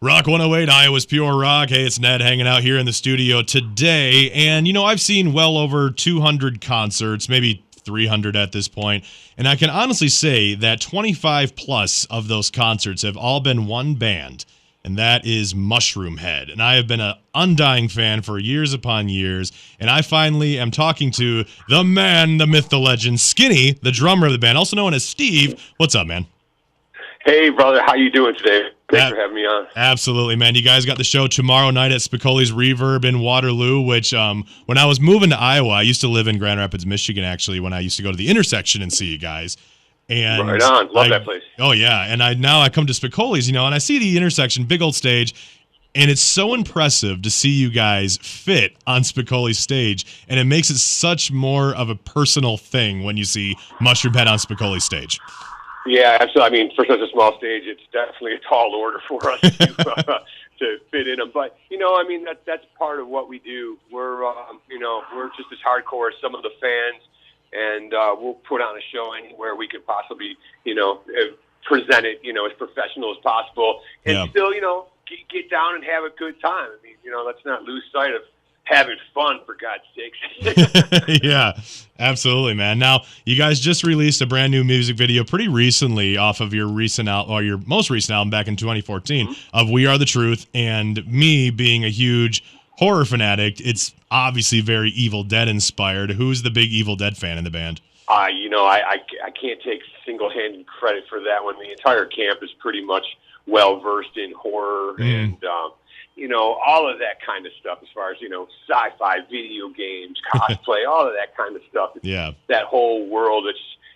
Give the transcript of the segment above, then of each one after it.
Rock 108, Iowa's Pure Rock. Hey, it's Ned hanging out here in the studio today. And, I've seen well over 200 concerts, maybe 300 at this point. And I can honestly say that 25 plus of those concerts have all been one band, and that is Mushroomhead. And I have been an undying fan for years upon years. And I finally am talking to the man, the myth, the legend, Skinny, the drummer of the band, also known as Steve. What's up, man? Hey, brother. How you doing today? Thanks for having me on. Absolutely, man. You guys got the show tomorrow night at Spicoli's Reverb in Waterloo, which when I was moving to Iowa, I used to live in Grand Rapids, Michigan, actually, when I used to go to the intersection and see you guys. And right on. Love that place. Oh, yeah. And now I come to Spicoli's, and I see the intersection, big old stage, and it's so impressive to see you guys fit on Spicoli's stage, and it makes it such more of a personal thing when you see Mushroomhead on Spicoli's stage. Yeah, absolutely. I mean, for such a small stage, it's definitely a tall order for us to fit in them. But I mean, that's part of what we do. We're we're just as hardcore as some of the fans, and we'll put on a show anywhere we could possibly present it as professional as possible, and still get down and have a good time. I mean, let's not lose sight of having fun, for God's sakes. Yeah, absolutely, man. Now, you guys just released a brand new music video pretty recently off of your your most recent album back in 2014 of We Are the Truth. And me being a huge horror fanatic, it's obviously very Evil Dead inspired. Who's the big Evil Dead fan in the band? I can't take single-handed credit for that one. The entire camp is pretty much well-versed in horror and all of that kind of stuff as far as, sci-fi, video games, cosplay, all of that kind of stuff. Yeah. That whole world that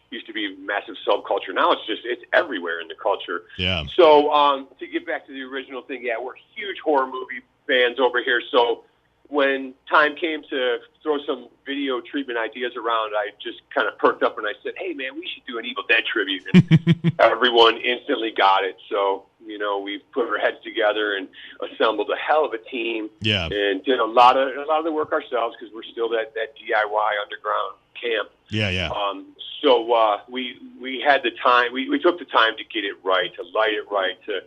used to be a massive subculture. Now it's everywhere in the culture. Yeah. So to get back to the original thing, yeah, we're huge horror movie fans over here. So when time came to throw some video treatment ideas around, I just kind of perked up and I said, hey, man, we should do an Evil Dead tribute. And everyone instantly got it. So, we've put our heads together and assembled a hell of a team. Yeah. And did a lot of the work ourselves because we're still that DIY underground camp. Yeah, yeah. So we had the time. We took the time to get it right, to light it right, to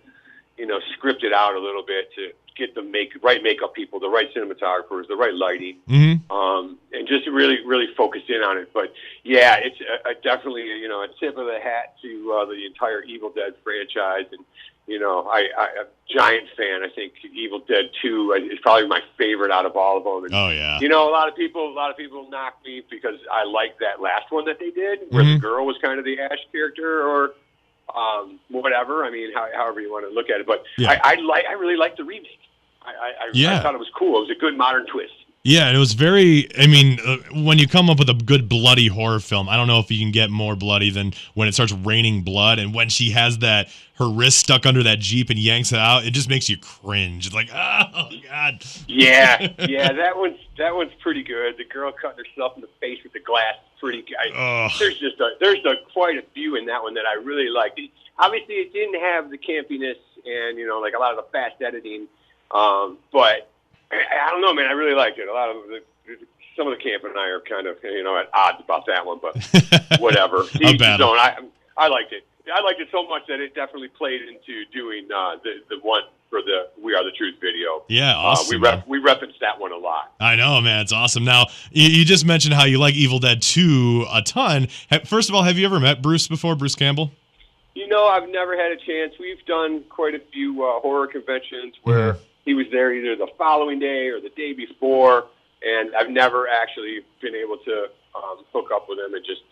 script it out a little bit, to get the right makeup people, the right cinematographers, the right lighting, and just really, really focus in on it. But yeah, it's definitely a tip of the hat to the entire Evil Dead franchise, and I'm a giant fan. I think Evil Dead 2 is probably my favorite out of all of them. And, oh yeah. A lot of people knock me because I like that last one that they did, where the girl was kind of the Ash character, or whatever. I mean, however you want to look at it. But yeah. I really like the remake. I thought it was cool. It was a good modern twist. Yeah, and it was very, when you come up with a good bloody horror film, I don't know if you can get more bloody than when it starts raining blood, and when she has her wrist stuck under that Jeep and yanks it out, it just makes you cringe. It's like, oh, God. Yeah, that one's pretty good. The girl cutting herself in the face with the glass is pretty good. There's quite a few in that one that I really liked. Obviously, it didn't have the campiness and, like a lot of the fast editing, but I don't know, man. I really liked it. Some of the camp and I are kind of, at odds about that one, but whatever. Each his own. I liked it. I liked it so much that it definitely played into doing the one for the We Are the Truth video. Yeah, awesome. We referenced that one a lot. I know, man. It's awesome. Now, you just mentioned how you like Evil Dead 2 a ton. First of all, have you ever met Bruce before, Bruce Campbell? I've never had a chance. We've done quite a few horror conventions where he was there either the following day or the day before, and I've never actually been able to hook up with him and just,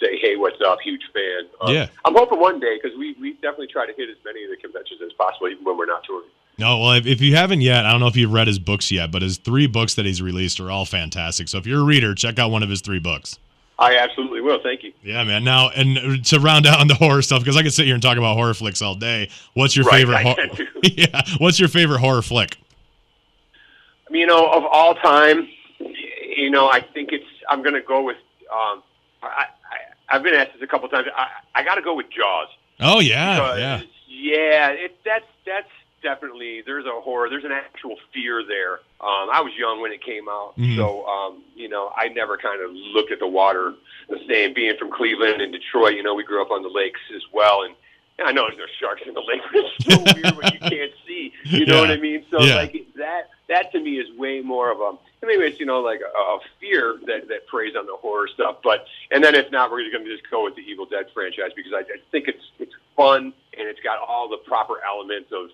say, hey, what's up, huge fan. Yeah. I'm hoping one day, because we definitely try to hit as many of the conventions as possible, even when we're not touring. No, well, if you haven't yet, I don't know if you've read his books yet, but his 3 books that he's released are all fantastic. So if you're a reader, check out one of his 3 books. I absolutely will. Thank you. Yeah, man. Now, and to round out on the horror stuff, because I could sit here and talk about horror flicks all day. What's your favorite? Yeah. What's your favorite horror flick? Of all time, I think I'm going to go with. I've been asked this a couple times. I got to go with Jaws. Oh yeah, yeah. That's definitely, there's a horror. There's an actual fear there. I was young when it came out, so I never kind of looked at the water the same. Being from Cleveland and Detroit, we grew up on the lakes as well, and I know there's no sharks in the lake, but it's so weird when you can't see. You know what I mean? So like that to me is way more of a, maybe it's, like a fear that preys on the horror stuff. But, and then if not, we're going to just go with the Evil Dead franchise because I think it's fun and it's got all the proper elements of,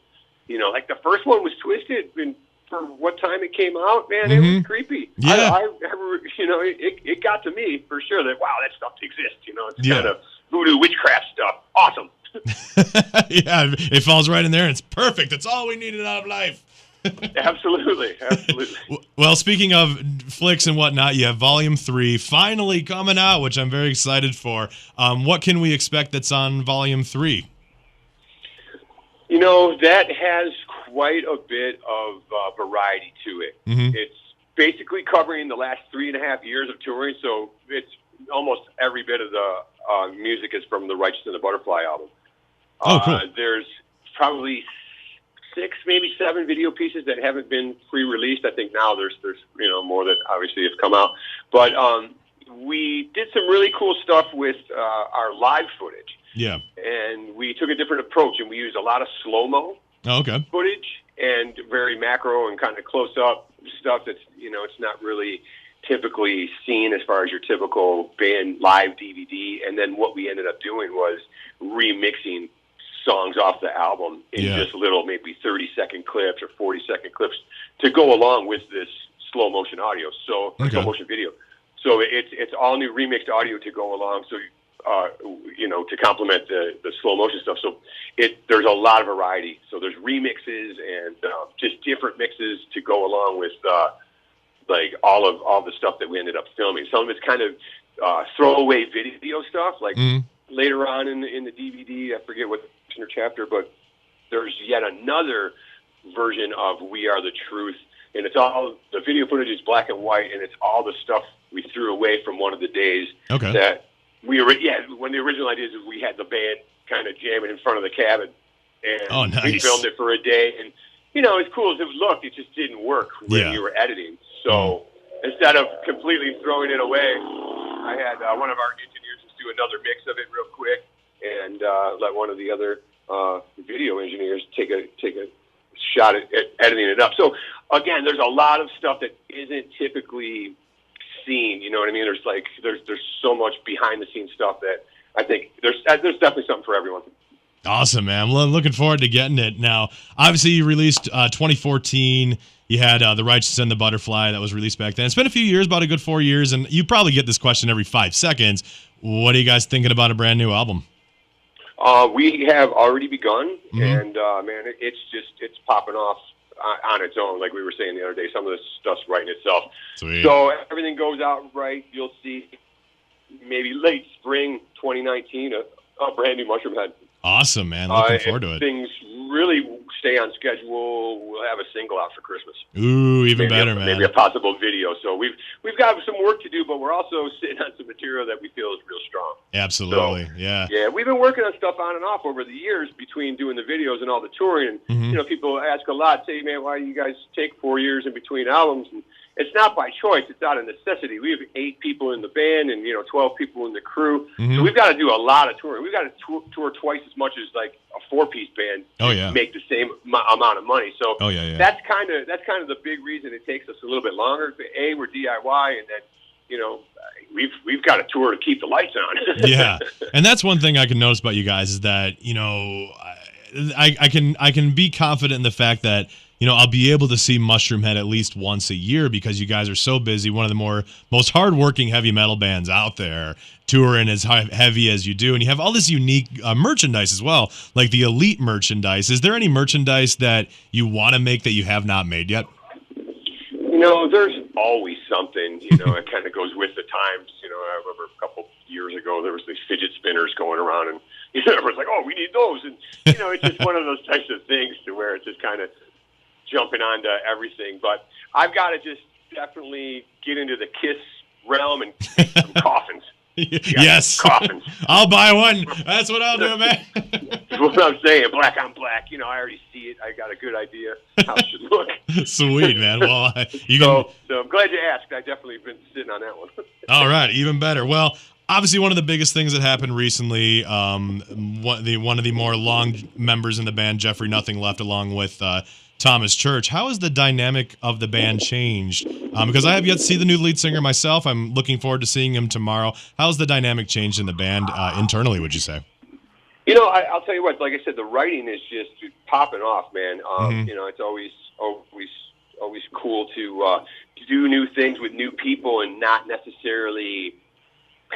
like the first one was twisted and for what time it came out, man, it was creepy. Yeah. It got to me for sure that, wow, that stuff exists. It's kind of voodoo witchcraft stuff. Awesome. Yeah, it falls right in there and it's perfect. It's all we needed out of life. Absolutely. Well, speaking of flicks and whatnot, you have Volume 3 finally coming out, which I'm very excited for. What can we expect that's on Volume 3? That has quite a bit of variety to it. Mm-hmm. It's basically covering the last 3.5 years of touring, so it's almost every bit of the music is from the Righteous and the Butterfly album. Oh, cool. There's probably 6, maybe 7 video pieces that haven't been pre-released. I think now there's more that obviously have come out. But we did some really cool stuff with our live footage. Yeah. And we took a different approach, and we used a lot of slow-mo footage and very macro and kind of close-up stuff that's, it's not really typically seen as far as your typical band live DVD. And then what we ended up doing was remixing songs off the album in just little maybe 30-second clips or 40-second clips to go along with this slow motion audio, slow motion video. So it's all new remixed audio to go along. So to complement the slow motion stuff. So there's a lot of variety. So there's remixes and just different mixes to go along with like all the stuff that we ended up filming. Some of it's kind of throwaway video stuff, like later on in the DVD. I forget what chapter, but there's yet another version of We Are the Truth, and it's all the video footage is black and white, and it's all the stuff we threw away from one of the days that when the original idea is we had the band kind of jamming in front of the cabin, and we filmed it for a day, and as cool as it looked, it just didn't work when you were editing. So instead of completely throwing it away, I had one of our engineers just do another mix of it real quick and let one of the other video engineers take a shot at editing it up. So again, there's a lot of stuff that isn't typically seen. You know what I mean? There's so much behind the scenes stuff that I think there's definitely something for everyone. Awesome, man. Well, looking forward to getting it. Now, obviously, you released 2014. You had The Righteous and the Butterfly that was released back then. It's been a few years, about a good 4 years, and you probably get this question every 5 seconds. What are you guys thinking about a brand new album? We have already begun, and man, it's popping off on its own. Like we were saying the other day, some of this stuff's writing itself. Sweet. So everything goes out right. You'll see maybe late spring 2019 a brand new Mushroomhead. Awesome, man. Looking forward to it. Things really stay on schedule. We'll have a single out for Christmas. Ooh, even better, man. Maybe a possible video. So we've got some work to do, but we're also sitting on some material that we feel is real strong. Absolutely, Yeah, we've been working on stuff on and off over the years between doing the videos and all the touring. And, people ask a lot, say, man, why do you guys take 4 years in between albums? And it's not by choice. It's out of necessity. We have 8 people in the band and, 12 people in the crew. So we've got to do a lot of touring. We've got to tour twice as much as like a 4-piece band to make the same amount of money. So that's kind of the big reason it takes us a little bit longer. A, we're DIY, and then, we've got a tour to keep the lights on. Yeah. And that's one thing I can notice about you guys is that, I can be confident in the fact that, I'll be able to see Mushroomhead at least once a year because you guys are so busy. One of the most hardworking heavy metal bands out there, touring as heavy as you do. And you have all this unique merchandise as well, like the Elite merchandise. Is there any merchandise that you want to make that you have not made yet? There's always something, it kind of goes with the times. I remember a couple years ago, there was these fidget spinners going around and, everyone's like, oh, we need those. And, it's just one of those types of things to where it's just kind of jumping onto everything. But I've got to just definitely get into the Kiss realm and make some coffins. Yes. Coffins. I'll buy one. That's what I'll do, man. That's what I'm saying. Black on black. I already see it. I got a good idea how it should look. Sweet, man. Well, so I'm glad you asked. I definitely been sitting on that one. All right. Even better. Well, obviously one of the biggest things that happened recently, one of the more long members in the band, Jeffrey Nothing Left, along with Thomas Church. How has the dynamic of the band changed? Because I have yet to see the new lead singer myself. I'm looking forward to seeing him tomorrow. How's the dynamic changed in the band internally, would you say? I'll tell you what, like I said, the writing is just popping off, man. It's always cool to do new things with new people and not necessarily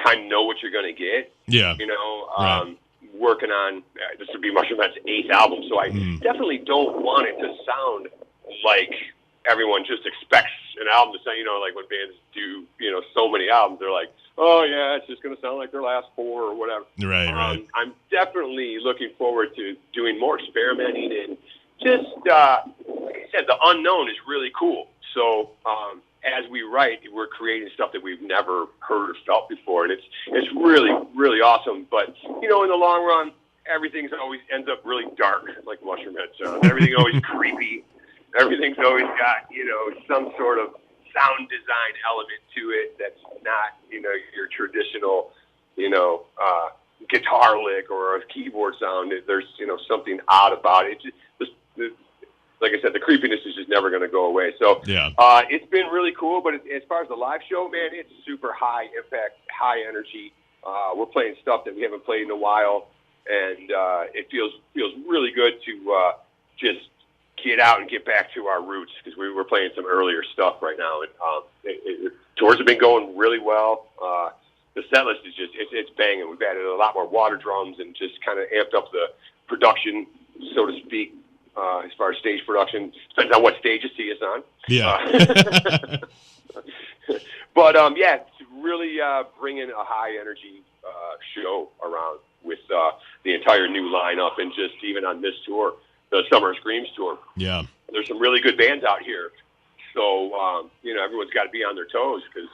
kind of know what you're going to get. Yeah. Right. Working on, this would be Mushroomhead's 8th album, so I definitely don't want it to sound like everyone just expects an album to sound, like when bands do, so many albums, they're like, oh yeah, it's just going to sound like their last 4 or whatever. Right. I'm definitely looking forward to doing more experimenting, and just, like I said, the unknown is really cool. So, as we write, we're creating stuff that we've never heard or felt before, and it's really, really awesome. But, in the long run, everything's always ends up really dark, like Mushroomhead sounds. Everything's always creepy. Everything's always got, some sort of sound design element to it that's not, your traditional, guitar lick or a keyboard sound. There's, something odd about it. Like I said, the creepiness is just never going to go away. So yeah. It's been really cool. But as far as the live show, man, it's super high impact, high energy. We're playing stuff that we haven't played in a while, and it feels really good to just get out and get back to our roots, because we're playing some earlier stuff right now. And tours have been going really well. The set list is just it's banging. We've added a lot more water drums and just kind of amped up the production, so to speak. As far as stage production, depends on what stage you see us on. Yeah. But it's really bringing a high energy show around with the entire new lineup, and just even on this tour, the Summer Screams tour. Yeah. There's some really good bands out here, so everyone's got to be on their toes, because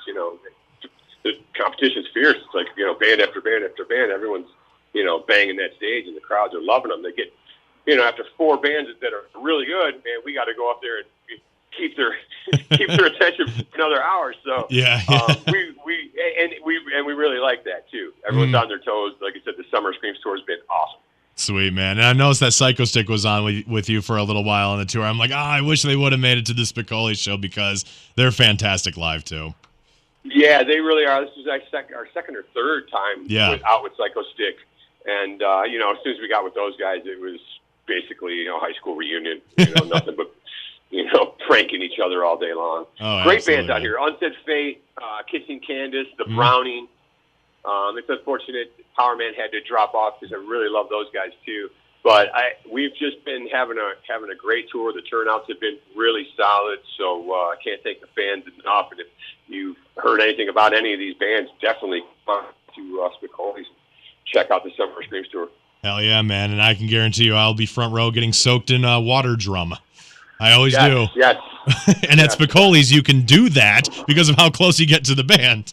the competition's fierce. It's like band after band after band. Everyone's banging that stage, and the crowds are loving them. They get after 4 bands that are really good, man, we got to go up there and keep their attention for another hour. So yeah. We really like that too. Everyone's on their toes. Like I said, the Summer Screams tour has been awesome. Sweet, man. And I noticed that Psycho Stick was on with you for a little while on the tour. I'm like, I wish they would have made it to the Spicoli show, because they're fantastic live too. Yeah, they really are. This is our second or third time out with Psycho Stick. And, as soon as we got with those guys, it was basically, high school reunion, nothing but, pranking each other all day long. Oh, great bands out here. Unsaid Fate, Kissing Candace, The Browning. It's unfortunate Power Man had to drop off, because I really love those guys too. But we've just been having a great tour. The turnouts have been really solid, so I can't thank the fans enough. And if you've heard anything about any of these bands, definitely come to Spicoli's and check out the Summer Screams tour. Hell yeah, man. And I can guarantee you I'll be front row getting soaked in water drum. I always do. Yes. And at Spicoli's, you can do that because of how close you get to the band.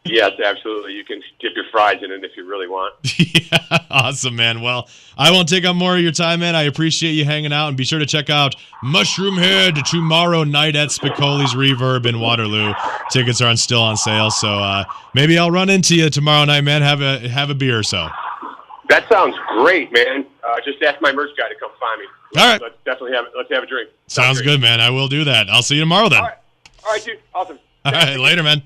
Yes, absolutely. You can dip your fries in it if you really want. Yeah, awesome, man. Well, I won't take up more of your time, man. I appreciate you hanging out, and be sure to check out Mushroomhead tomorrow night at Spicoli's Reverb in Waterloo. Tickets are still on sale, so maybe I'll run into you tomorrow night, man. Have a beer or so. That sounds great, man. Just ask my merch guy to come find me. All right. Let's have a drink. Sounds good, man. I will do that. I'll see you tomorrow then. All right, dude. Awesome. All right, later, man.